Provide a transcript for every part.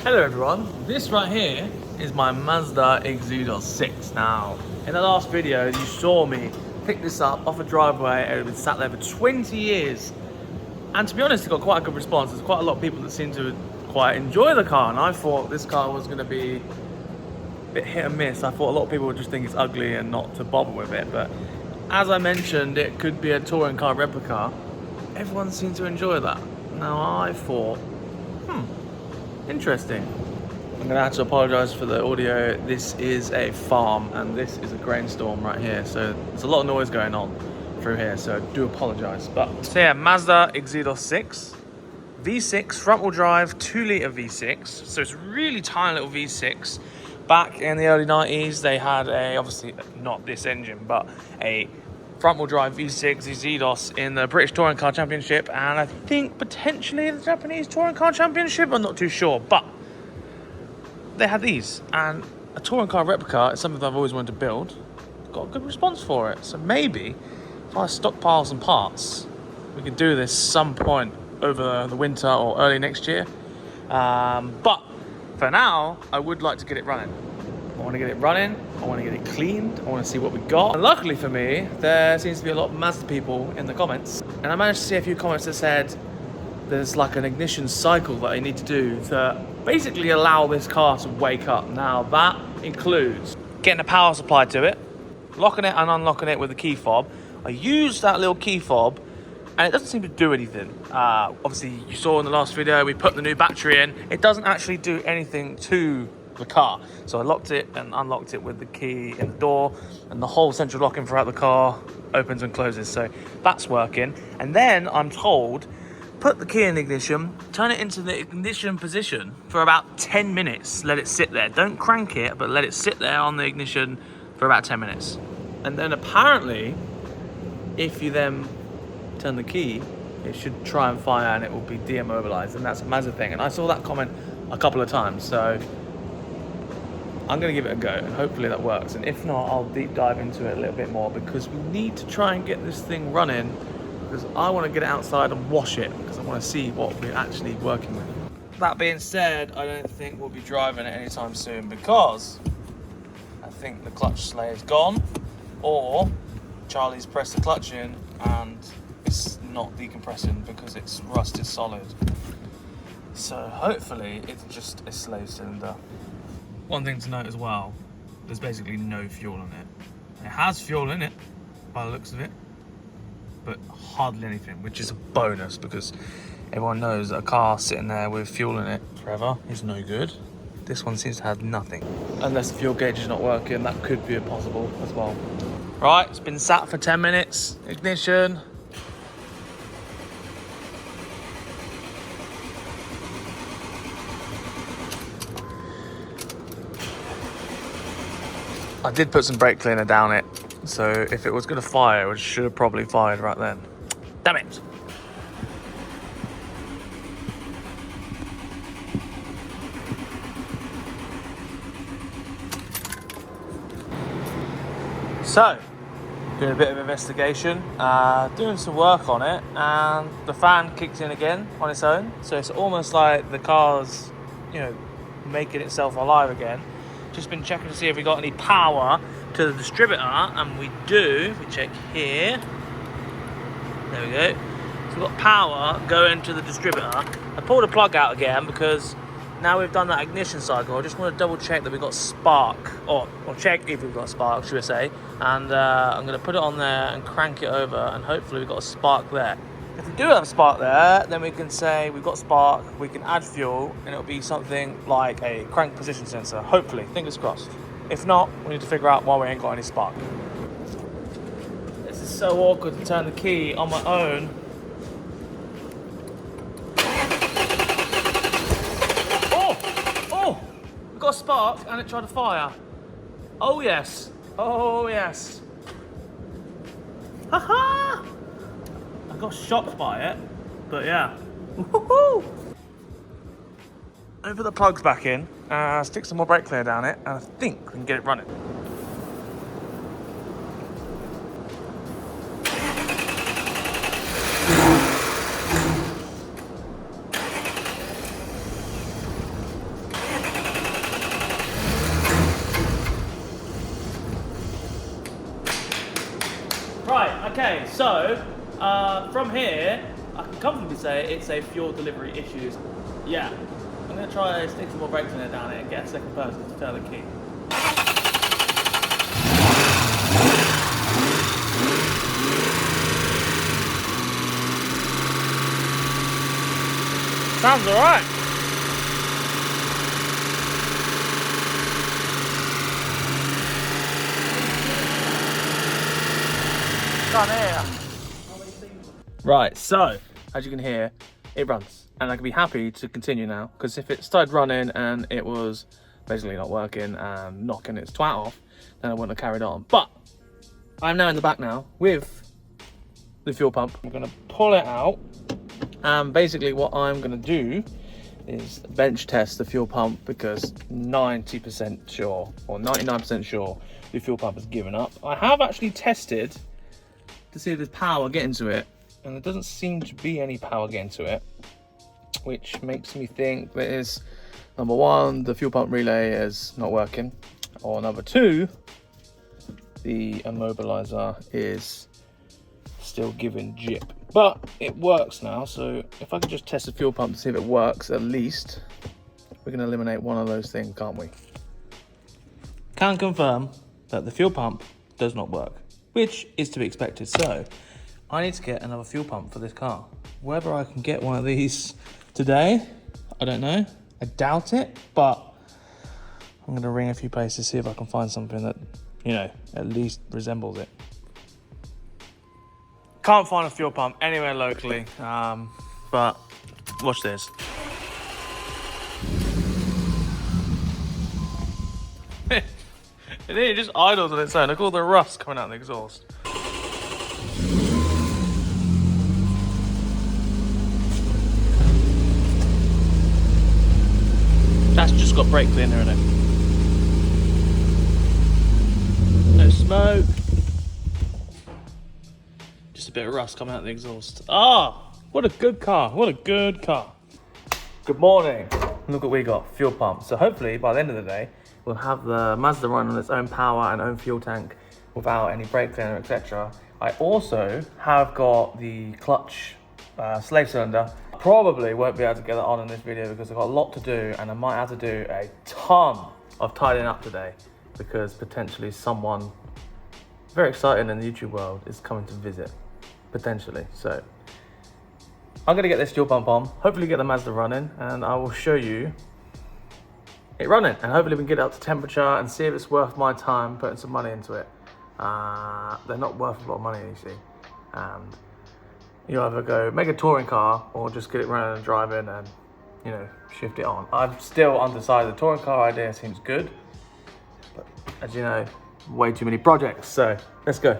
Hello everyone, this right here is my Mazda Xedos 6. Now, in the last video you saw me pick this up off a driveway. It had been sat there for 20 years. And to be honest, it got quite a good response. There's quite a lot of people that seem to quite enjoy the car, and I thought this car was going to be a bit hit and miss. I thought a lot of people would just think it's ugly and not to bother with it, but as I mentioned, it could be a touring car replica. Everyone seemed to enjoy that. Now I thought, interesting. I'm gonna have to apologise for the audio. This is a farm and this is a grain storm right here, so there's a lot of noise going on through here, so I do apologise. But so yeah, Mazda Xedos 6 V6 front wheel drive 2 litre V6, so it's a really tiny little V6. Back in the early 90s they had a, obviously not this engine, but a front wheel drive V6 Xedos in the British Touring Car Championship, and I think potentially the Japanese Touring Car Championship, I'm not too sure, but they had these, and a touring car replica is something that I've always wanted to build. Got a good response for it, so maybe if I stockpile some parts we could do this some point over the winter or early next year, but for now I would like to get it running. I want to get it running, I want to get it cleaned, I want to see what we got. And luckily for me, there seems to be a lot of Mazda people in the comments, and I managed to see a few comments that said there's like an ignition cycle that I need to do to basically allow this car to wake up. Now that includes getting a power supply to it, locking it and unlocking it with a key fob. I used that little key fob and it doesn't seem to do anything. Obviously you saw in the last video we put the new battery in. It doesn't actually do anything to the car. So I locked it and unlocked it with the key in the door, and the whole central locking throughout the car opens and closes. So that's working. And then I'm told, put the key in the ignition, turn it into the ignition position for about 10 minutes. Let it sit there. Don't crank it, but let it sit there on the ignition for about 10 minutes. And then apparently, if you then turn the key, it should try and fire and it will be deimmobilized. And that's a Mazda thing. And I saw that comment a couple of times. So I'm going to give it a go and hopefully that works. And if not, I'll deep dive into it a little bit more, because we need to try and get this thing running, because I want to get it outside and wash it, because I want to see what we're actually working with. That being said, I don't think we'll be driving it anytime soon, because I think the clutch sleigh is gone, or Charlie's pressed the clutch in and it's not decompressing because it's rusted solid. So hopefully it's just a slave cylinder. One thing to note as well, there's basically no fuel in it. It has fuel in it by the looks of it, but hardly anything, which is a bonus, because everyone knows that a car sitting there with fuel in it forever is no good. This one seems to have nothing. Unless the fuel gauge is not working, that could be possible as well. Right, it's been sat for 10 minutes. Ignition. I did put some brake cleaner down it, so if it was going to fire, it should have probably fired right then. Damn it! So, doing a bit of investigation, doing some work on it, and the fan kicked in again on its own. So it's almost like the car's, making itself alive again. Just been checking to see if we got any power to the distributor, and we do. We check here. There we go. So we've got power going to the distributor. I pulled the plug out again because now we've done that ignition cycle. I just want to double check that we've got spark, or check if we've got spark, should I say. And I'm going to put it on there and crank it over, and hopefully we've got a spark there. If we do have a spark there, then we can say we've got spark, we can add fuel, and it'll be something like a crank position sensor, hopefully, fingers crossed. If not, we need to figure out why we ain't got any spark. This is so awkward to turn the key on my own. Oh, we got a spark and it tried to fire. Oh yes, Haha! I got shocked by it, but yeah. Woohoo! Let me put the plugs back in, stick some more brake cleaner down it, and I think we can get it running. Okay, so from here, I can comfortably say it's a fuel delivery issues. Yeah, I'm gonna try to stick some more brakes in there down here and get a second person to turn the key. Sounds alright. Down here. Right, so as you can hear, it runs, and I can be happy to continue now, because if it started running and it was basically not working and knocking its twat off, then I wouldn't have carried on. But I'm now in the back now with the fuel pump. I'm gonna pull it out, and basically what I'm gonna do is bench test the fuel pump, because 90% sure, or 99% sure, the fuel pump has given up. I have actually tested to see if there's power getting to it, and there doesn't seem to be any power getting to it, which makes me think that is, number one, the fuel pump relay is not working, or number two, the immobilizer is still giving jip. But it works now, so if I could just test the fuel pump to see if it works, at least we can eliminate one of those things, can't we? Can confirm that the fuel pump does not work, which is to be expected. So I need to get another fuel pump for this car. Whether I can get one of these today, I don't know. I doubt it, but I'm gonna ring a few places, see if I can find something that, you know, at least resembles it. Can't find a fuel pump anywhere locally, but watch this. It just idles on its own. Look at all the rust coming out of the exhaust. That's just got brake cleaner in it. No smoke. Just a bit of rust coming out of the exhaust. Ah, what a good car. What a good car. Good morning. Look what we got, fuel pump. So hopefully by the end of the day, we'll have the Mazda run on its own power and own fuel tank without any brake cleaner, etc. I also have got the clutch slave cylinder. Probably won't be able to get that on in this video because I've got a lot to do, and I might have to do a ton of tidying up today because potentially someone very exciting in the YouTube world is coming to visit, potentially. So I'm gonna get this fuel pump on, hopefully get the Mazda running, and I will show you it running, and hopefully we can get it up to temperature and see if it's worth my time putting some money into it. They're not worth a lot of money, you see, and you either go make a touring car or just get it running and driving and, you know, shift it on. I'm still undecided. The touring car idea seems good, but as you know, way too many projects, so let's go.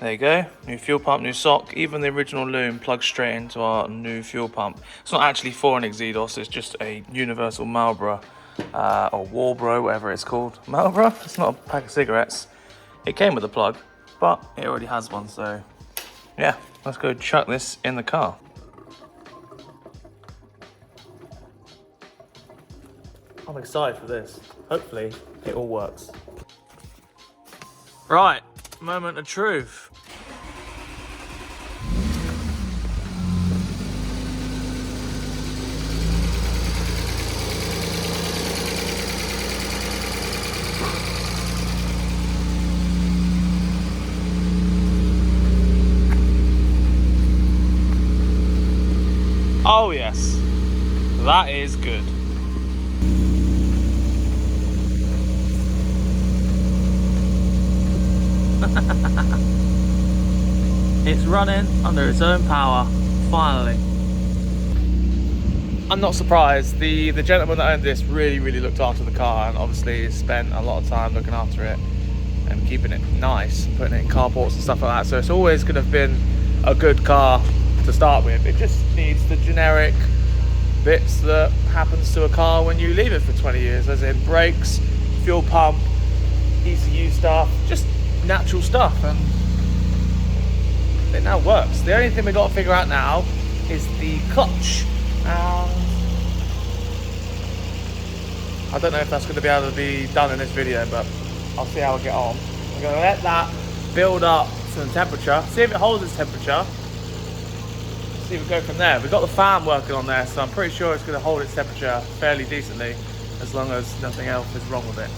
There you go, new fuel pump, new sock. Even the original loom plugs straight into our new fuel pump. It's not actually for an Xedos, it's just a universal Marlboro or Walbro, whatever it's called. Marlboro? It's not a pack of cigarettes. It came with a plug, but it already has one, so yeah, let's go chuck this in the car. I'm excited for this. Hopefully it all works. Right, moment of truth. Oh yes, that is good. It's running under its own power, finally. I'm not surprised. The gentleman that owned this really looked after the car, and obviously spent a lot of time looking after it and keeping it nice and putting it in carports and stuff like that. So it's always going to have been a good car to start with. It just needs the generic bits that happens to a car when you leave it for 20 years, as in brakes, fuel pump, ECU stuff, just natural stuff, and it now works. The only thing we got to figure out now is the clutch. I don't know if that's going to be able to be done in this video, but I'll see how I get on. I'm going to let that build up maximum temperature, see if it holds its temperature. See if we go from there. We've got the fan working on there, so I'm pretty sure it's going to hold its temperature fairly decently, as long as nothing else is wrong with it.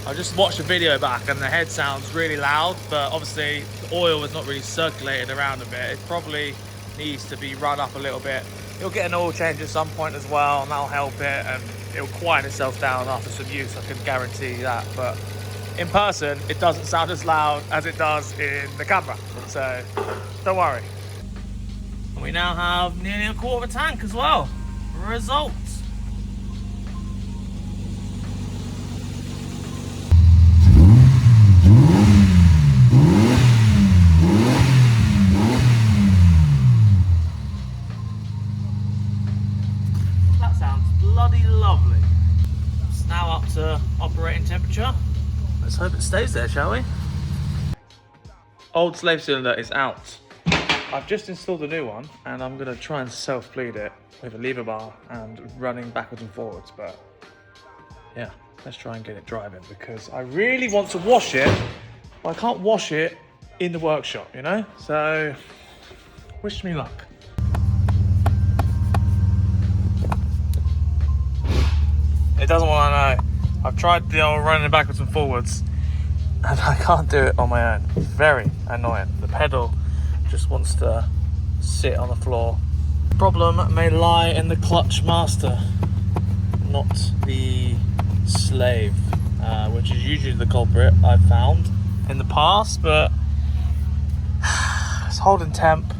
I just watched the video back and the head sounds really loud, but obviously the oil is not really circulated around a bit. It probably needs to be run up a little bit. It'll get an oil change at some point as well, and that'll help it, and it'll quieten itself down after some use, I can guarantee that. But in person, it doesn't sound as loud as it does in the camera, so don't worry. And we now have nearly a quarter of a tank as well. Results. That sounds bloody lovely. It's now up to operating temperature. Let's hope it stays there, shall we? Old slave cylinder is out. I've just installed a new one and I'm gonna try and self-bleed it with a lever bar and running backwards and forwards, but yeah, let's try and get it driving because I really want to wash it, but I can't wash it in the workshop, you know? So, wish me luck. It doesn't want to know. I've tried the old running backwards and forwards and I can't do it on my own. It's very annoying. The pedal just wants to sit on the floor. The problem may lie in the clutch master, not the slave, which is usually the culprit I've found in the past, but it's holding temp.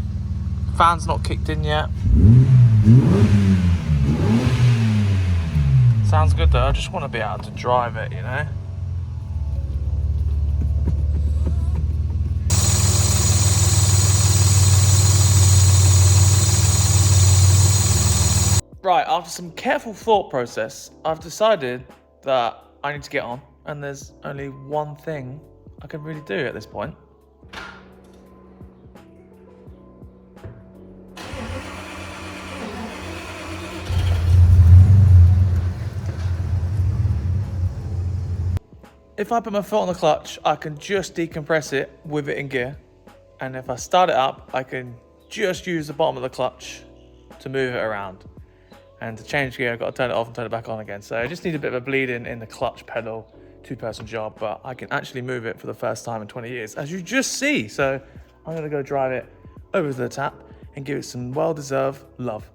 Fan's not kicked in yet. Sounds good though, I just want to be able to drive it, you know? Right, after some careful thought process, I've decided that I need to get on, and there's only one thing I can really do at this point. If I put my foot on the clutch, I can just decompress it with it in gear. And if I start it up, I can just use the bottom of the clutch to move it around. And to change gear, I've got to turn it off and turn it back on again. So I just need a bit of a bleeding in the clutch pedal, two-person job, but I can actually move it for the first time in 20 years, as you just see. So I'm gonna go drive it over to the tap and give it some well-deserved love.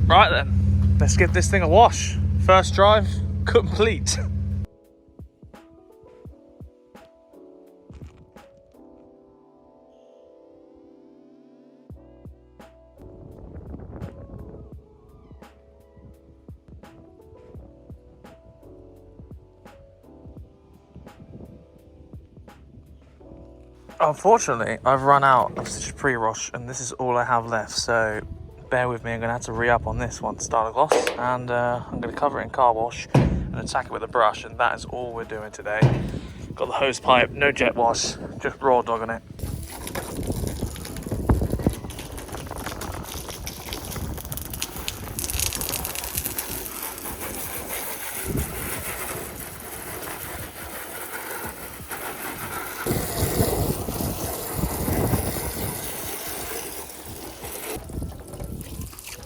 Right then, let's give this thing a wash. First drive, complete. Unfortunately, I've run out of such pre-wash and this is all I have left, so bear with me, I'm going to have to re-up on this one to start a gloss, and I'm going to cover it in car wash and attack it with a brush, and that is all we're doing today. Got the hose pipe, no jet wash, just raw dogging it.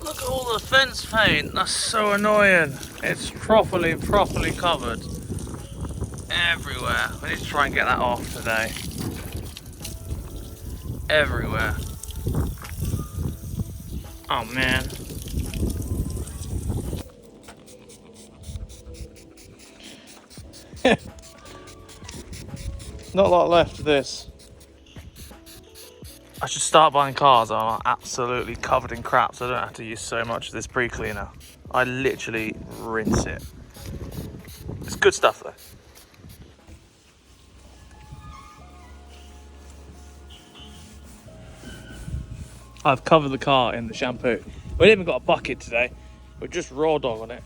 Look at all the fence paint, that's so annoying. It's properly covered everywhere. We need to try and get that off today. Everywhere. Oh man. Not a lot left of this. I should start buying cars that are absolutely covered in crap so I don't have to use so much of this pre-cleaner. I literally rinse it. It's good stuff though. I've covered the car in the shampoo. We haven't even got a bucket today. We're just raw dog on it.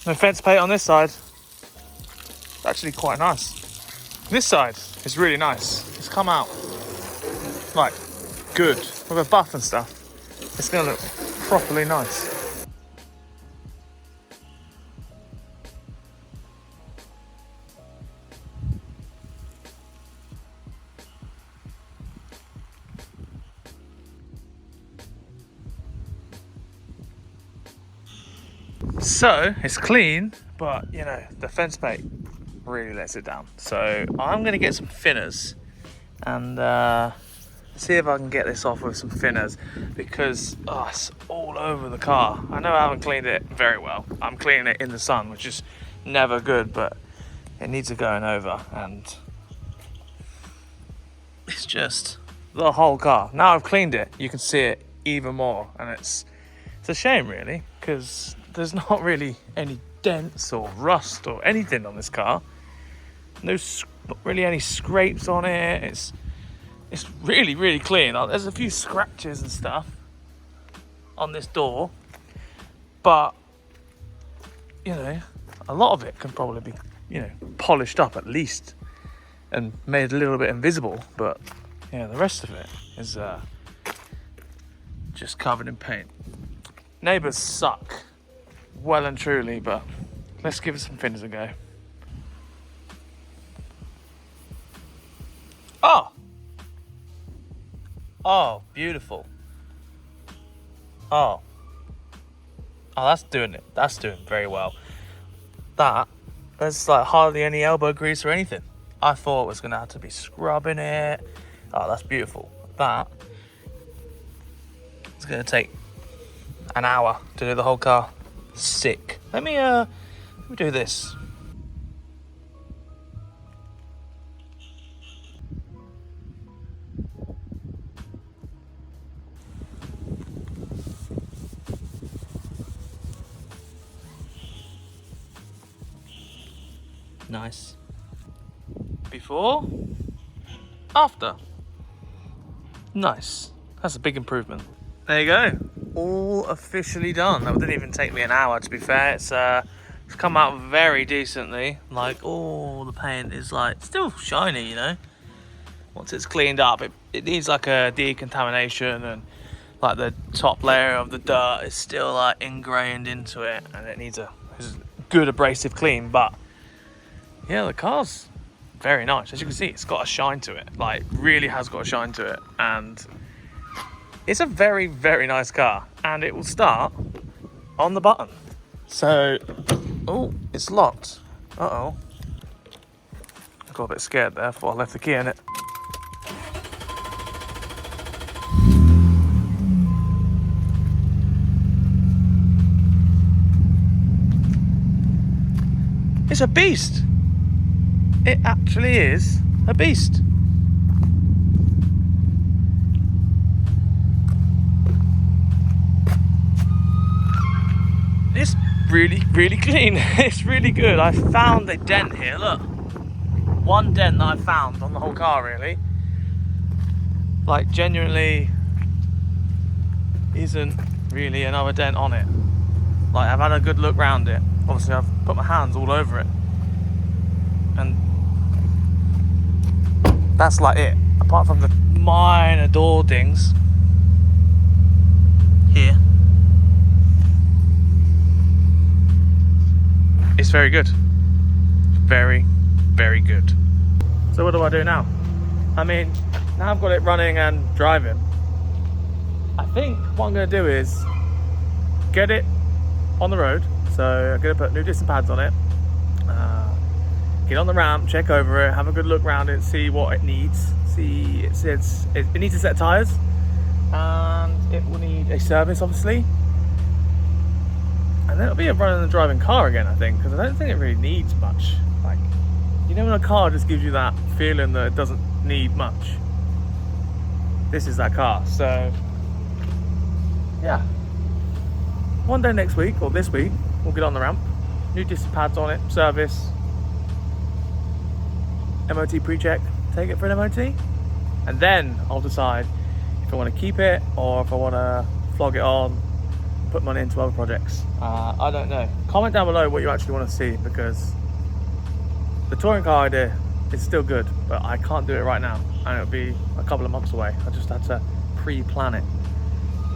No fence paint on this side. It's actually quite nice. This side is really nice. It's come out like good with a buff and stuff. It's gonna look properly nice. So it's clean, but you know, the fence paint really lets it down. So I'm gonna get some thinners and see if I can get this off with some thinners, because it's all over the car. I know I haven't cleaned it very well. I'm cleaning it in the sun, which is never good, but it needs a going over, and it's just the whole car. Now I've cleaned it, you can see it even more, and it's a shame really, because there's not really any dents or rust or anything on this car. Not really any scrapes on it. It's really, really clean. There's a few scratches and stuff on this door, but you know, a lot of it can probably be, you know, polished up at least and made a little bit invisible, but yeah, the rest of it is just covered in paint. Neighbours suck, well and truly, but let's give it some thinners a go. Oh, beautiful. Oh, that's doing it. That's doing very well. There's like hardly any elbow grease or anything. I thought it was gonna have to be scrubbing it. Oh, that's beautiful. That it's gonna take an hour to do the whole car. Sick. Let me do this. Nice. Before, after. Nice. That's a big improvement. There you go. All officially done. That didn't even take me an hour, to be fair. It's come out very decently. Like, all the paint is like still shiny, you know. Once it's cleaned up, it needs like a decontamination, and like the top layer of the dirt is still like ingrained into it, and it needs a good abrasive clean. But yeah, the car's very nice. As you can see, it's got a shine to it. Like, really has got a shine to it. And it's a very, very nice car. And it will start on the button. So, oh, it's locked. Uh-oh. I got a bit scared there, thought I left the key in it. It's a beast. It actually is a beast. It's really, really clean. It's really good. I found a dent here, look. One dent that I found on the whole car, really. Like, genuinely isn't really another dent on it. Like, I've had a good look round it. Obviously, I've put my hands all over it. And that's like it, apart from the minor door dings here. It's very good. Very, very good. So what do I do now? I mean, now I've got it running and driving. I think what I'm going to do is get it on the road. So I'm going to put new disc and pads on it. Get on the ramp, check over it, have a good look around it, see what it needs. See, it says it needs a set of tyres, and it will need a service, obviously. And then it'll be a running and driving car again, I think, because I don't think it really needs much like You know when a car just gives you that feeling that it doesn't need much? This is that car. So yeah, one day next week or this week we'll get on the ramp, new disc pads on it, service, MOT pre-check, take it for an MOT, and then I'll decide if I want to keep it or if I want to flog it on, put money into other projects. I don't know. Comment down below what you actually want to see, because the touring car idea is still good, but I can't do it right now, and it'll be a couple of months away. I just had to pre-plan it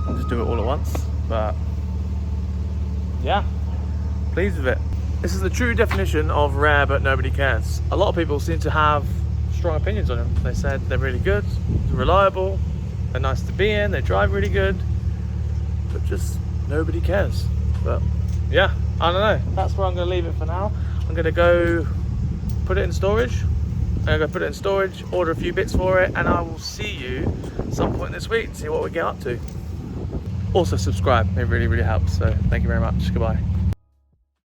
and just do it all at once. But yeah, pleased with it. This is the true definition of rare but nobody cares. A lot of people seem to have strong opinions on them. They said they're really good, they're reliable, they're nice to be in, they drive really good, but just nobody cares. But yeah, I don't know. That's where I'm going to leave it for now. I'm going to go put it in storage. I'm going to go put it in storage, order a few bits for it, and I will see you some point this week to see what we get up to. Also subscribe, it really, really helps. So thank you very much. Goodbye.